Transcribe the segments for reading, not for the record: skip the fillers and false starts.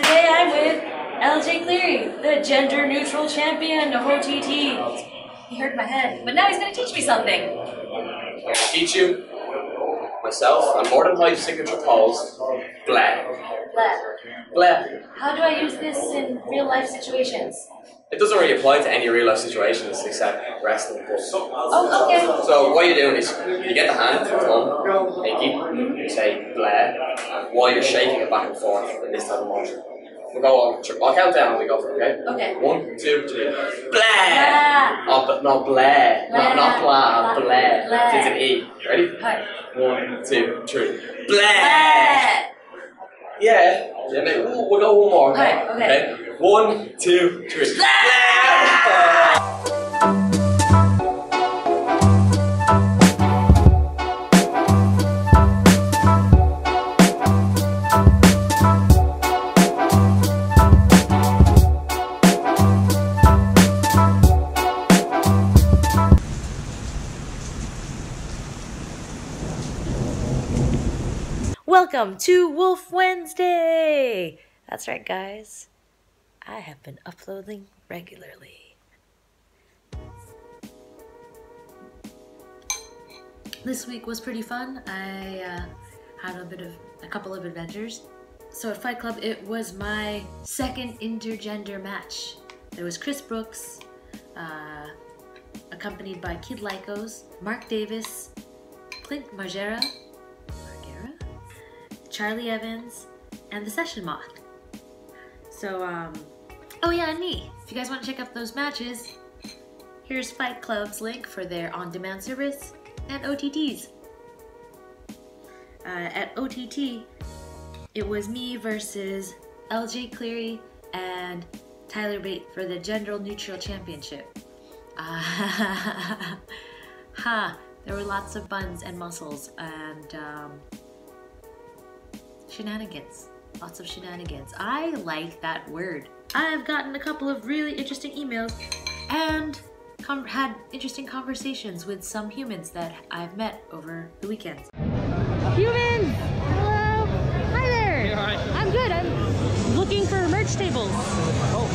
Today I'm with LJ Cleary, the gender-neutral champion of OTT. He hurt my head, but now he's going to teach me something. I'm going to teach you myself and more than five signature pose. Blah. Blah. Blah. How do I use this in real-life situations? It doesn't really apply to any real life situations except wrestling. Oh, okay. So what you're doing is you get the hand, thumb, pinky, you say blah, and while you're shaking it back and forth in this type of motion. We'll go on. I'll count down and we go for it, okay? Okay. 1, 2, 3. Blah! Blah. Oh, but not blah. Blah. Not blah. Blah. Blah. It's an E. You ready? Hi. 1, 2, 3. Blah! Blah. Yeah. We'll go one more. Alright, okay. 1, 2, 3. Blah! Welcome to Wolf Wednesday! That's right, guys. I have been uploading regularly. This week was pretty fun. I had a couple of adventures. So at Fight Club, it was my second intergender match. There was Chris Brooks, accompanied by Kid Lycos, Mark Davis, Clint Margera, Charlie Evans, and the Session Moth. So, oh yeah, and me. If you guys want to check out those matches, here's Fight Club's link for their on-demand service and OTTs. At OTT, it was me versus LJ Cleary and Tyler Bate for the Gender Neutral Championship. There were lots of buns and muscles and shenanigans. Lots of shenanigans. I like that word. I've gotten a couple of really interesting emails and had interesting conversations with some humans that I've met over the weekend. Humans! Hello! Hi there! Hey, hi. I'm good. I'm looking for merch tables. Oh,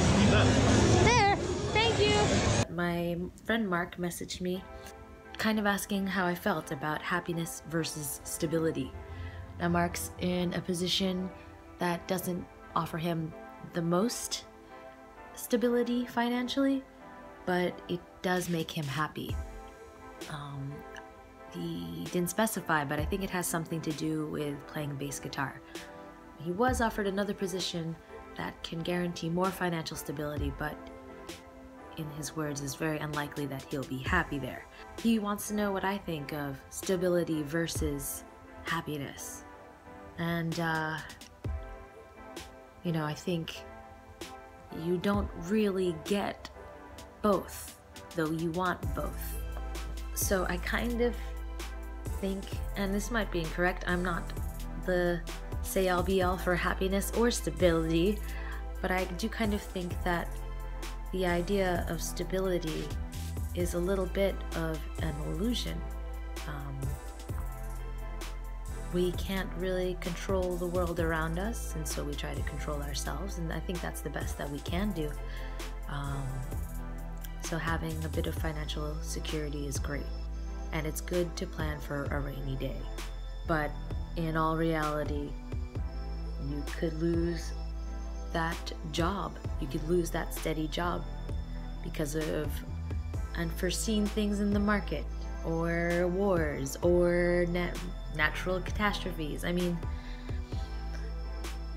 There! Thank you! My friend Mark messaged me kind of asking how I felt about happiness versus stability. Now Mark's in a position that doesn't offer him the most stability financially, but it does make him happy. He didn't specify, but I think it has something to do with playing bass guitar. He was offered another position that can guarantee more financial stability, but in his words, it's very unlikely that he'll be happy there. He wants to know what I think of stability versus happiness. And, you know, I think you don't really get both, though you want both. So I kind of think, and this might be incorrect, I'm not the say-all-be-all for happiness or stability, but I do kind of think that the idea of stability is a little bit of an illusion. We can't really control the world around us, and so we try to control ourselves, and I think that's the best that we can do. So having a bit of financial security is great, and it's good to plan for a rainy day. But in all reality, you could lose that job. You could lose that steady job because of unforeseen things in the market, or wars, or natural catastrophes. I mean,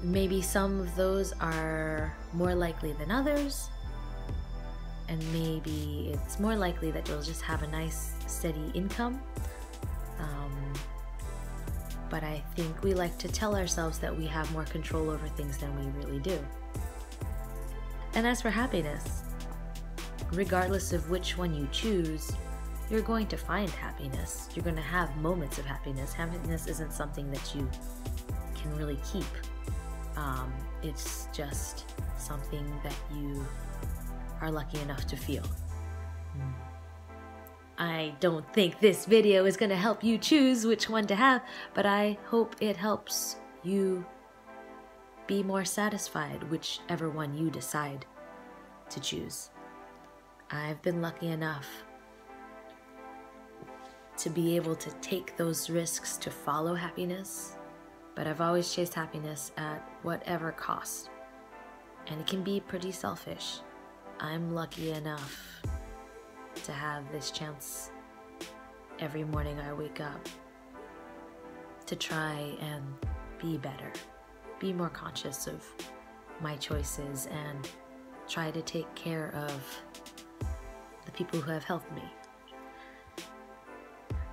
maybe some of those are more likely than others, and maybe it's more likely that you'll just have a nice steady income. But I think we like to tell ourselves that we have more control over things than we really do. And as for happiness, regardless of which one you choose, you're going to find happiness. You're going to have moments of happiness. Happiness isn't something that you can really keep. It's just something that you are lucky enough to feel. I don't think this video is going to help you choose which one to have, but I hope it helps you be more satisfied, whichever one you decide to choose. I've been lucky enough to be able to take those risks to follow happiness, but I've always chased happiness at whatever cost. And it can be pretty selfish. I'm lucky enough to have this chance every morning I wake up to try and be better, be more conscious of my choices, and try to take care of the people who have helped me.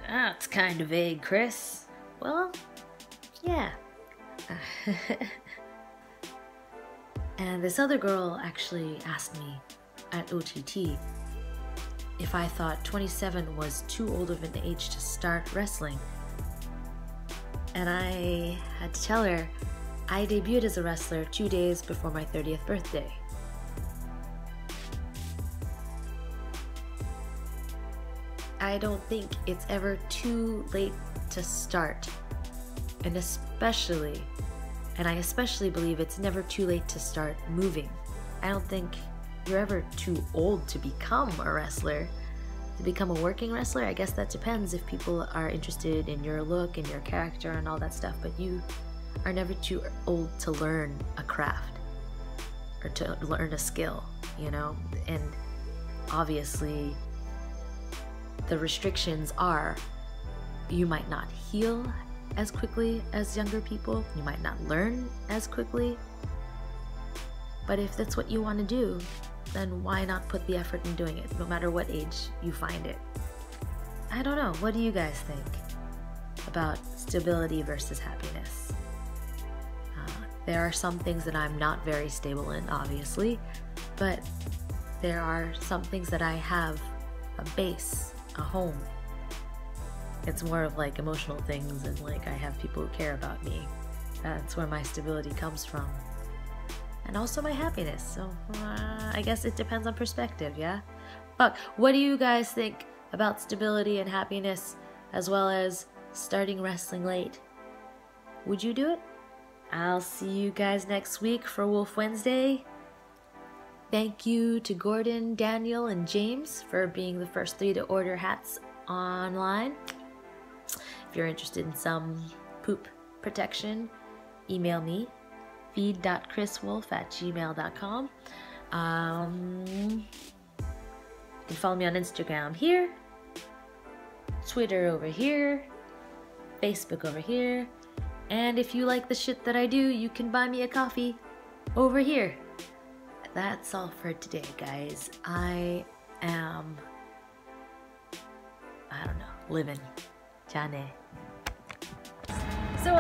That's kind of vague, Chris. Well, yeah. And this other girl actually asked me at OTT if I thought 27 was too old of an age to start wrestling. And I had to tell her I debuted as a wrestler 2 days before my 30th birthday. I don't think it's ever too late to start. And I especially believe it's never too late to start moving. I don't think you're ever too old to become a wrestler, to become a working wrestler. I guess that depends if people are interested in your look and your character and all that stuff, but you are never too old to learn a craft or to learn a skill, you know? And obviously the restrictions are you might not heal as quickly as younger people, you might not learn as quickly, but if that's what you want to do, then why not put the effort in doing it, no matter what age you find it? I don't know, what do you guys think about stability versus happiness? There are some things that I'm not very stable in, obviously, but there are some things that I have a base, a home. It's more of like emotional things, and like I have people who care about me. That's where my stability comes from. And also my happiness. So I guess it depends on perspective, yeah? But what do you guys think about stability and happiness, as well as starting wrestling late? Would you do it? I'll see you guys next week for Wolf Wednesday. Thank you to Gordon, Daniel, and James for being the first 3 to order hats online. If you're interested in some poop protection, email me, feed.kris.wolf@gmail.com. You can follow me on Instagram here, Twitter over here, Facebook over here, and if you like the shit that I do, you can buy me a coffee over here. That's all for today, guys. I don't know, living. Jane. So,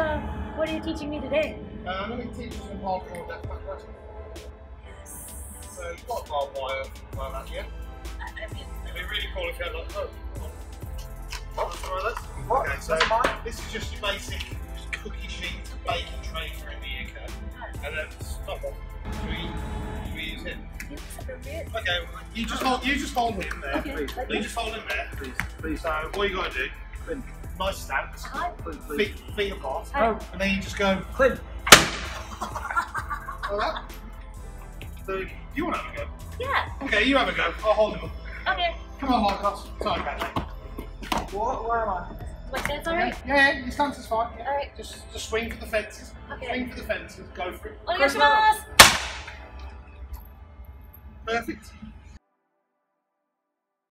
what are you teaching me today? I'm going to teach you some hardcore deathmatch wrestling. Yes. So you've got barbed wire like that, yeah? I mean, It'd be really cool if you had like, okay, so this is just your basic cookie sheet baking tray for in the UK. And then stop off. Should we use him? Okay, you just hold him there. Okay. You just hold him there. Please. So what you got to do? Nice stance. Feet apart. And then you just go. Clint. Alright. So you want to have a go? yeah. Okay, you have a go. I'll hold him up. Okay. Come on, Marcos. Sorry, Bentley. Where am I? My stance alright? Yeah, your stance is fine. Yeah. Alright. Just swing for the fences. Okay. Swing for the fences. Go for it. Onegaishimasu! Perfect.